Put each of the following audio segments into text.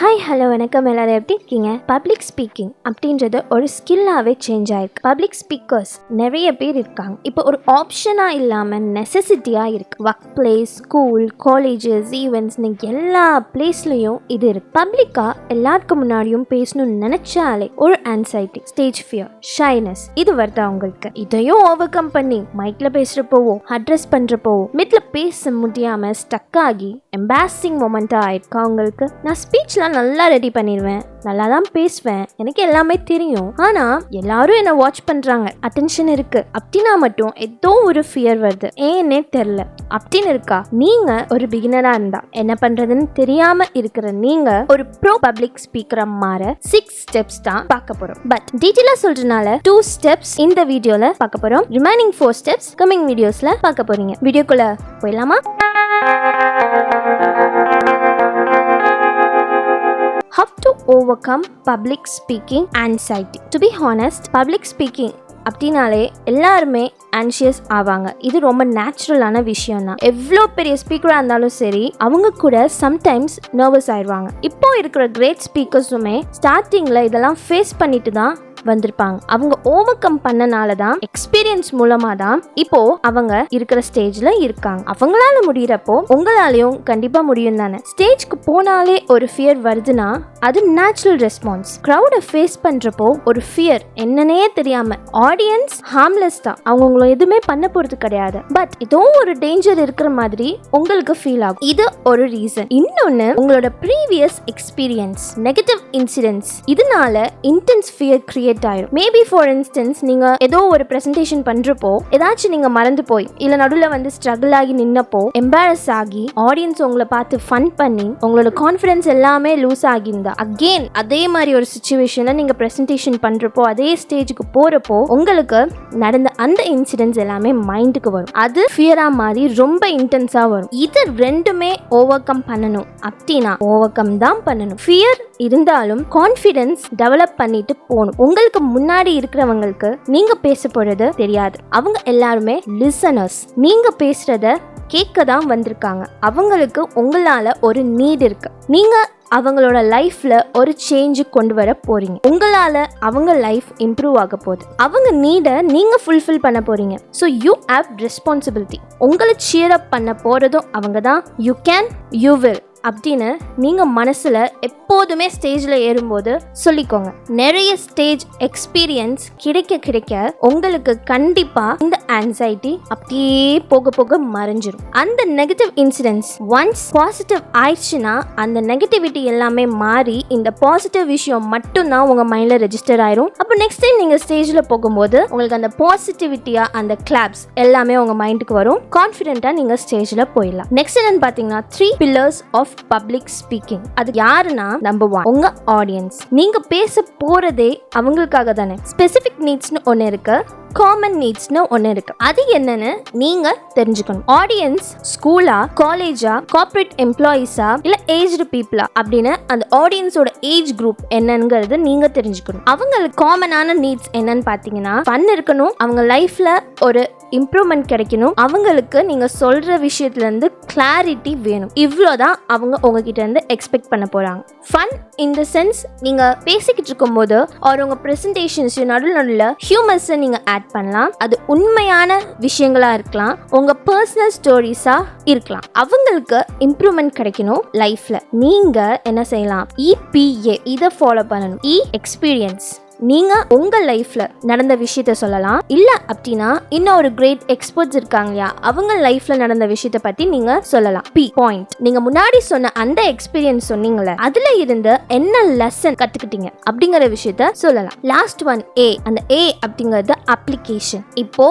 Hi hello வணக்கம், எல்லாரும் எப்படி இருக்கீங்க? பப்ளிக் ஸ்பீக்கிங் அப்படின்றது ஒரு ஸ்கில்லாகவே சேஞ்ச் ஆயிருக்கு. பப்ளிக் ஸ்பீக்கர்ஸ் நிறைய பேர் இருக்காங்க. இப்போ ஒரு ஆப்ஷனாக இல்லாமல் நெசசிட்டியாக இருக்கு. ஒர்க் பிளேஸ், ஸ்கூல், காலேஜஸ், ஈவெண்ட்ஸ்னு எல்லா பிளேஸ்லையும் இது இருக்கு. பப்ளிக்காக எல்லாருக்கும் முன்னாடியும் பேசணும்னு நினைச்சாலே ஒரு ஆன்சைட்டி, ஸ்டேஜ் ஃபியர், ஷைனஸ் இது வருது அவங்களுக்கு. இதையும் ஓவர் கம் பண்ணி மைக்ல பேசுறப்போவோ அட்ரஸ் பண்றப்போவோ மிட்ல பேச முடியாம ஸ்டக் ஆகி எம்பாரசிங் மொமெண்டா ஆயிருக்கு அவங்களுக்கு. நான் ஸ்பீச்ல நல்லா ரெடி பண்ணிடுவேன், நல்லா தான் பேசுவேன், எனக்கு எல்லாமே தெரியும், ஆனா எல்லாரும் என்ன வாட்ச் பண்றாங்க, அட்டென்ஷன் இருக்கு அப்படின்னா மட்டும் ஏதோ ஒரு ஃபியர் வருது, ஏன்னே தெரியல அப்படின்னு இருக்கா? நீங்க ஒரு பிகினரா இருந்தா என்ன பண்றதுன்னு தெரியாம இருக்கிற நீங்க ஒரு ப்ரோ பப்ளிக் ஸ்பீக்கரா மாற 6 ஸ்டெப்ஸ் தான் பார்க்க போறோம். பட் டீடைலா சொல்றதுனால 2 ஸ்டெப்ஸ் இந்த வீடியோல பார்க்க போறோம். ரிமைனிங் 4 ஸ்டெப்ஸ் கமிங் வீடியோஸ்ல பார்க்க போறீங்க. வீடியோக்குள்ள போயிடலாமா? How to overcome public speaking anxiety. To be honest, public speaking அப்படின்னாலே எல்லாருமே ஆன்ஷியஸ் ஆவாங்க. இது ரொம்ப நேச்சுரலான விஷயம் தான். எவ்வளோ பெரிய ஸ்பீக்கராக இருந்தாலும் சரி, அவங்க கூட சம்டைம்ஸ் நர்வஸ் ஆயிடுவாங்க. இப்போ இருக்கிற கிரேட் ஸ்பீக்கர்ஸுமே ஸ்டார்டிங்கில் இதெல்லாம் ஃபேஸ் பண்ணிட்டு தான் வந்திருப்பாங்க. அவங்க ஓவர் கம் பண்ணனால தான், எக்ஸ்பீரியன்ஸ் மூலமா தான் இப்போ அவங்க இருக்கிற ஸ்டேஜ்ல இருக்காங்க. அவங்களால முடியறப்போ உங்களாலையும் கண்டிப்பா முடியும் தானே. ஸ்டேஜ்க்கு போனாலே ஒரு ஃபியர் வருதுன்னா அது நேச்சுரல் ரெஸ்பான்ஸ். க்ரௌட ஃபேஸ் பண்றப்போ ஒரு ஃபியர் என்னன்னே தெரியாம, ஆடியன்ஸ் ஹார்ம்லெஸ் தான், அவங்க உங்களை எதுவுமே பண்ண போறது கிடையாது, பட் ஏதோ ஒரு டேஞ்சர் இருக்கிற மாதிரி உங்களுக்கு ஃபீல் ஆகும். இது ஒரு ரீசன். இன்னொன்னு, உங்களோட ப்ரீவியஸ் எக்ஸ்பீரியன்ஸ், நெகட்டிவ் இன்சிடென்ட்ஸ், இதனால இன்டென்ஸ் ஃபியர் கிரியேட் ஆயிடும். மேபி ஃபார் இன்ஸ்டன்ஸ், நீங்க ஏதோ ஒரு பிரசன்டேஷன் பண்றப்போ ஏதாச்சும் நீங்க மறந்து போய் இல்ல நடுவுல வந்து ஸ்ட்ரகிள் ஆகி நின்னப்போ எம்பாரஸ் ஆகி ஆடியன்ஸ் உங்களை பார்த்து ஃபன் பண்ணி உங்களோட கான்ஃபிடன்ஸ் எல்லாமே லூஸ் ஆகியிருந்தா, அகெயின் அதே மாதிரி ஒரு சிச்சுவேஷன்ல நீங்க பிரசன்டேஷன் பண்றப்போ அதே ஸ்டேஜுக்கு போறப்போ உங்களுக்கு நடந்த அந்த இன்சிடென்ட்ஸ் எல்லாமே மைண்டுக்கு வரும். அது ஃபியரா மாதிரி ரொம்ப இன்டென்ஸா வரும். இது ரெண்டுமே ஓவர் கம் பண்ணணும் அப்படின்னா ஓவர் கம் தான் பண்ணணும். ஃபியர் இருந்தாலும் கான்ஃபிடன்ஸ் டெவலப் பண்ணிட்டு போகணும். உங்களுக்கு முன்னாடி இருக்கிறவங்களுக்கு நீங்க பேச போறது தெரியாது. அவங்க எல்லாருமே லிசனர்ஸ். நீங்க பேசுறத கேட்க தான் வந்திருக்காங்க. அவங்களுக்கு உங்களால ஒரு நீட் இருக்கு. நீங்க அவங்களோட லைஃப்ல ஒரு சேஞ்ச் கொண்டு வர போறீங்க. உங்களால அவங்க லைஃப் இம்ப்ரூவ் ஆக போகுது. அவங்க நீட நீங்க ஃபுல்ஃபில் பண்ண போறீங்க. So you have responsibility. உங்களை சியர் அப் பண்ண போறதும் அவங்க தான். யூ கேன், யூ வில் அப்படின்னு நீங்க மனசுல எப்போதுமே ஸ்டேஜ்ல ஏறும்போது சொல்லிக்கோங்க. நிறைய ஸ்டேஜ் எக்ஸ்பீரியன்ஸ் கிடைக்க கிடைக்க உங்களுக்கு கண்டிப்பா இந்த ஆன்சைட்டி அப்படியே போக போக மறைஞ்சிரும். அந்த நெகட்டிவ் இன்சிடென்ட்ஸ் ஒன்ஸ் பாசிட்டிவ் ஆயிடுச்சுன்னா அந்த நெகட்டிவிட்டி எல்லாமே மாறி இந்த பாசிட்டிவ் விஷயம் மட்டும்தான் உங்க மைண்ட்ல ரெஜிஸ்டர் ஆயிரும். அப்போ நெக்ஸ்ட் டைம் நீங்க ஸ்டேஜ்ல போகும்போது உங்களுக்கு அந்த பாசிட்டிவிட்டியா அந்த கிளாப்ஸ் எல்லாமே உங்க மைண்டுக்கு வரும். கான்ஃபிடென்ட்டா நீங்க ஸ்டேஜ்ல போயிடலாம். நெக்ஸ்ட் என்னன்னு பாத்தீங்கன்னா 3 pillars of public speaking. அது யாருன்னா, நம்பர் 1 உங்க ஆடியன்ஸ். நீங்க பேச போறதே அவங்களுக்காக தானே. ஸ்பெசிபிக் நீட்ஸ்னு ஒன்று இருக்கு, காமன் நீட்ஸ்னு ஒன்று இருக்கு. அது என்னன்னு நீங்க தெரிஞ்சுக்கணும். ஆடியன்ஸ் ஸ்கூலா, காலேஜா, கார்ப்பரேட் எம்ப்ளாயிஸா இல்ல ஏஜ்டு பீப்புளா அப்படின்னு அந்த ஆடியன்ஸோட ஏஜ் குரூப் என்னங்கிறது நீங்க தெரிஞ்சுக்கணும். அவங்களுக்கு காமனான நீட்ஸ் என்னன்னு பாத்தீங்கன்னா, ஃபன் இருக்கணும், அவங்க லைஃப்ல ஒரு இம்ப்ரூவ்மெண்ட் கிடைக்கணும், அவங்களுக்கு நீங்க சொல்ற விஷயத்துல இருந்து கிளாரிட்டி வேணும். இவ்வளோதான் அவங்க உங்ககிட்ட இருந்து எக்ஸ்பெக்ட் பண்ண போறாங்க. ஃபன் இன் த சென்ஸ், நீங்க பேசிக்கிட்டு இருக்கும் போது உங்க பிரசன்டேஷன்ஸ் நடுவில் ஹியூமர்ஸை நீங்க ஆட் பண்ணலாம். அது உண்மையான விஷயங்களா இருக்கலாம், உங்க பர்சனல் ஸ்டோரிஸா இருக்கலாம். அவங்களுக்கு இம்ப்ரூவ்மெண்ட் கிடைக்கணும் லைஃப்ல. நீங்க என்ன செய்யலாம்? EPA இதை ஃபாலோ பண்ணணும். எக்ஸ்பீரியன்ஸ். நீங்க உங்க லைஃப்ல நடந்த விஷயத்த சொல்லலாம். இல்ல அப்படின்னா இன்னொரு கிரேட் எக்ஸ்பர்ட்ஸ் இருக்காங்க இல்லையா, அவங்க லைஃப்ல நடந்த விஷயத்த பத்தி நீங்க சொல்லலாம். பாயிண்ட். நீங்க முன்னாடி சொன்ன அந்த எக்ஸ்பீரியன்ஸ் சொன்னீங்கல்ல, அதுல இருந்து என்ன லெசன் கத்துக்கிட்டீங்க அப்படிங்கிற விஷயத்த சொல்லலாம். லாஸ்ட் ஒன் அந்த அப்படிங்கிறது அப்ளிகேஷன். இப்போ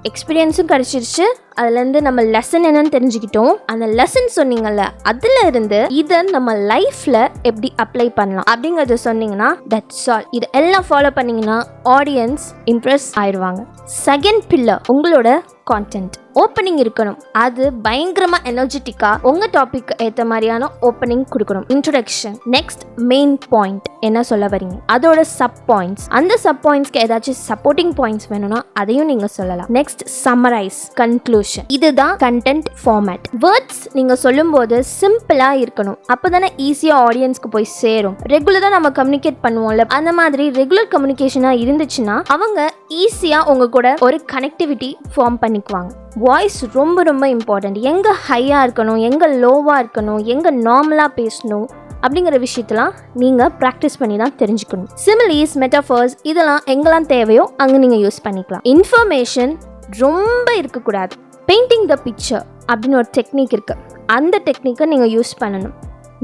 எக்ஸ்பீரியன்ஸும் கிடைச்சிருச்சு, அதுலேருந்து நம்ம லெசன் என்னன்னு தெரிஞ்சுக்கிட்டோம். அந்த லெசன் சொன்னீங்கல்ல, அதுல இருந்து இதை நம்ம லைஃப்ல எப்படி அப்ளை பண்ணலாம் அப்படிங்கறத சொன்னீங்கன்னா தட்ஸ் ஆல். இது எல்லாம் ஃபாலோ பண்ணீங்கன்னா ஆடியன்ஸ் இம்ப்ரெஸ் ஆயிடுவாங்க. செகண்ட் பில்லர் உங்களோட கான்டென்ட். ஓப்பனிங் இருக்கணும். அது பயங்கரமா எனர்ஜெட்டிக்கா உங்க டாபிக் ஏத்த மாதிரியான ஓப்பனிங் கொடுக்கணும். இன்ட்ரோடக்ஷன், நெக்ஸ்ட் மெயின் பாயிண்ட் என்ன சொல்ல வரீங்க, அதோட சப் பாயிண்ட்ஸ், அந்த சப் பாயிண்ட்ஸ்க்கு ஏதாச்சும் சப்போர்ட்டிங் பாயிண்ட்ஸ் வேணும்னா அதையும் நீங்க சொல்லலாம். Next summarise, conclusion. இதுதான் கண்டென்ட் ஃபார்மேட். வேர்ட்ஸ் நீங்க சொல்லும்போது சிம்பிளா இருக்கணும், அப்பதானே ஈஸியா ஆடியன்ஸ்க்கு போய் சேரும். ரெகுலரா நம்ம கம்யூனிகேட் பண்ணுவோம்ல, அந்த மாதிரி ரெகுலர் கம்யூனிகேஷனா இருந்துச்சுன்னா அவங்க ஈஸியா உங்க கூட ஒரு கனெக்டிவிட்டி ஃபார்ம் பண்ணிக்குவாங்க. வாய்ஸ் ரொம்ப ரொம்ப இம்பார்ட்டன்ட். எங்கே ஹையாக இருக்கணும், எங்கே லோவாக இருக்கணும், எங்கே நார்மலாக பேசணும் அப்படிங்கிற விஷயத்தெல்லாம் நீங்கள் ப்ராக்டிஸ் பண்ணி தான் தெரிஞ்சுக்கணும். சிமிலீஸ், மெட்டாஃபர்ஸ் இதெல்லாம் எங்கெல்லாம் தேவையோ அங்கே நீங்கள் யூஸ் பண்ணிக்கலாம். இன்ஃபர்மேஷன் ரொம்ப இருக்கக்கூடாது. பெயிண்டிங் த பிக்சர் அப்படின்னு ஒரு டெக்னிக் இருக்குது, அந்த டெக்னிக்கை நீங்கள் யூஸ் பண்ணணும்.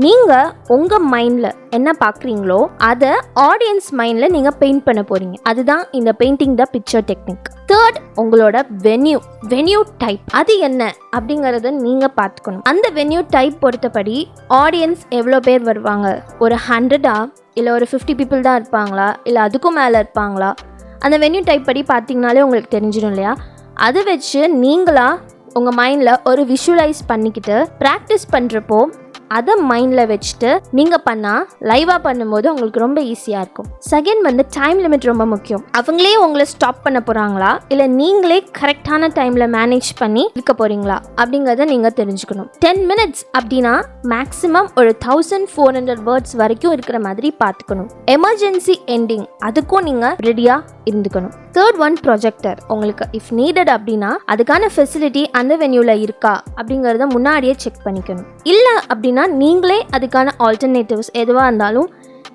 நீங்கள் உங்கள் மைண்டில் என்ன பார்க்குறீங்களோ அதை ஆடியன்ஸ் மைண்டில் நீங்கள் பெயிண்ட் பண்ண போகிறீங்க. அதுதான் இந்த painting the picture technique. Third, உங்களோட வென்யூ டைப். அது என்ன அப்படிங்கிறத நீங்கள் பார்த்துக்கணும். அந்த வென்யூ டைப் பொறுத்தபடி ஆடியன்ஸ் எவ்வளோ பேர் வருவாங்க, ஒரு 100 இல்லை ஒரு 50 people தான் இருப்பாங்களா, இல்லை அதுக்கும் மேலே இருப்பாங்களா, அந்த வென்யூ டைப் படி பார்த்தீங்கனாலே உங்களுக்கு தெரிஞ்சிடும் இல்லையா. அதை வச்சு நீங்களாக உங்கள் மைண்டில் ஒரு விஷுவலைஸ் பண்ணிக்கிட்டு ப்ராக்டிஸ் பண்ணுறப்போ அதை மைண்டில் வச்சுட்டு நீங்கள் பண்ணால் லைவாக பண்ணும்போது உங்களுக்கு ரொம்ப ஈஸியாக இருக்கும். செகண்ட் டைம் லிமிட் ரொம்ப முக்கியம். அவங்களே உங்களை ஸ்டாப் பண்ண போகிறாங்களா, இல்லை நீங்களே கரெக்டான டைமில் மேனேஜ் பண்ணி இருக்க போகிறீங்களா அப்படிங்கிறத நீங்கள் தெரிஞ்சுக்கணும். 10 minutes அப்படின்னா மேக்ஸிமம் ஒரு 1400 words வரைக்கும் இருக்கிற மாதிரி பார்த்துக்கணும். எமர்ஜென்சி எண்டிங், அதுக்கும் நீங்கள் ரெடியாக இருந்துக்கணும். Third one, projector. உங்களுக்கு இஃப் நீடட் அப்படின்னா அதுக்கான ஃபெசிலிட்டி அந்த வென்யூவில் இருக்கா அப்படிங்கிறத முன்னாடியே செக் பண்ணிக்கணும். இல்லை அப்படின்னா நீங்களே அதுக்கான ஆல்டர்னேட்டிவ்ஸ் எதுவாக இருந்தாலும்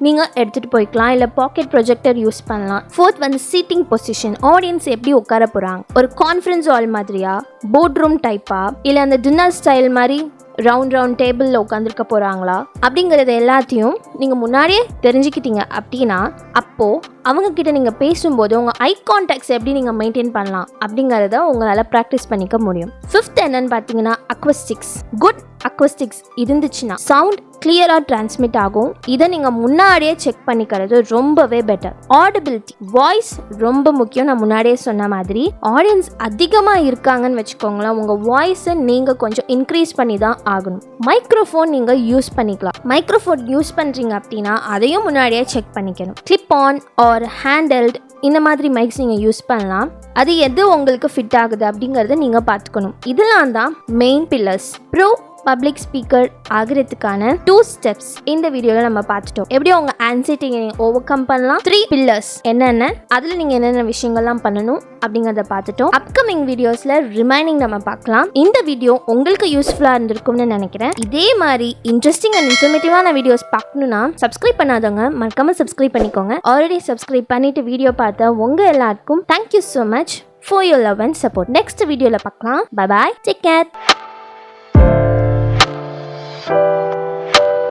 நீங்கள் எடுத்துகிட்டு போய்க்கலாம், இல்லை பாக்கெட் ப்ரொஜெக்டர் யூஸ் பண்ணலாம். Fourth seating position. ஆடியன்ஸ் எப்படி உட்கார போகிறாங்க, ஒரு கான்ஃபரன்ஸ் ஹால் மாதிரியா, போர்ட் ரூம் டைப்பா, இல்லை அந்த டின்னர் ஸ்டைல் மாதிரி ரவுண்ட் டேபிளில் உட்காந்துருக்க போகிறாங்களா அப்படிங்கிறத எல்லாத்தையும் நீங்கள் முன்னாடியே தெரிஞ்சுக்கிட்டீங்க அப்படின்னா அப்போது அவங்கக்கிட்ட நீங்கள் பேசும்போது உங்கள் ஐ கான்டாக்ட்ஸ் எப்படி நீங்கள் மெயின்டைன் பண்ணலாம் அப்படிங்கிறத உங்களால் ப்ராக்டிஸ் பண்ணிக்க முடியும். ஃபிஃப்த் என்னன்னு பார்த்தீங்கன்னா அக்வஸ்டிக்ஸ். குட் அக்வஸ்டிக்ஸ் இருந்துச்சுன்னா சவுண்ட் கிளியராக டிரான்ஸ்மிட் ஆகும். இதை நீங்கள் முன்னாடியே செக் பண்ணிக்கிறது ரொம்பவே பெட்டர். ஆடிபிலிட்டி, வாய்ஸ் ரொம்ப முக்கியம். நான் முன்னாடியே சொன்ன மாதிரி ஆடியன்ஸ் அதிகமாக இருக்காங்கன்னு வச்சுக்கோங்களேன், உங்கள் வாய்ஸை நீங்கள் கொஞ்சம் இன்க்ரீஸ் பண்ணி தான் ஆகணும். மைக்ரோஃபோன் நீங்கள் யூஸ் பண்ணிக்கலாம். மைக்ரோஃபோன் யூஸ் பண்ணுறீங்க அப்படின்னா அதையும் முன்னாடியே செக் பண்ணிக்கணும். கிளிப் ஆன் ஆர் ஹேண்டல்ட் இந்த மாதிரி மைக்ஸ் நீங்கள் யூஸ் பண்ணலாம். அது எது உங்களுக்கு ஃபிட் ஆகுது அப்படிங்கிறத நீங்கள் பார்த்துக்கணும். இதெல்லாம் தான் main pillars. Bro public speaker ஆகிறதுக்கான 2 steps இந்த வீடியோவில் நம்ம பார்த்துட்டோம். எப்படி உங்கள் ஆன்சைட்டியை ஓவர் கம் பண்ணலாம், 3 pillars என்னென்ன, அதில் நீங்கள் என்னென்ன விஷயங்கள்லாம் பண்ணணும் அப்படிங்கிறத பார்த்துட்டோம். அப்கமிங் வீடியோஸில் ரிமைனிங் நம்ம பார்க்கலாம். இந்த வீடியோ உங்களுக்கு யூஸ்ஃபுல்லாக இருந்திருக்கும்னு நினைக்கிறேன். இதே மாதிரி இன்ட்ரெஸ்டிங் அண்ட் இன்ஃபர்மேட்டிவான வீடியோஸ் பார்க்கணுன்னா சப்ஸ்கிரைப் பண்ணாதவங்க மறக்காம சப்ஸ்கிரைப் பண்ணிக்கோங்க. ஆல்ரெடி சப்ஸ்கிரைப் பண்ணிட்டு வீடியோ பார்த்த உங்கள் எல்லாருக்கும் thank you so much for your love and support. Next வீடியோவில் பார்க்கலாம். Bye bye, take care.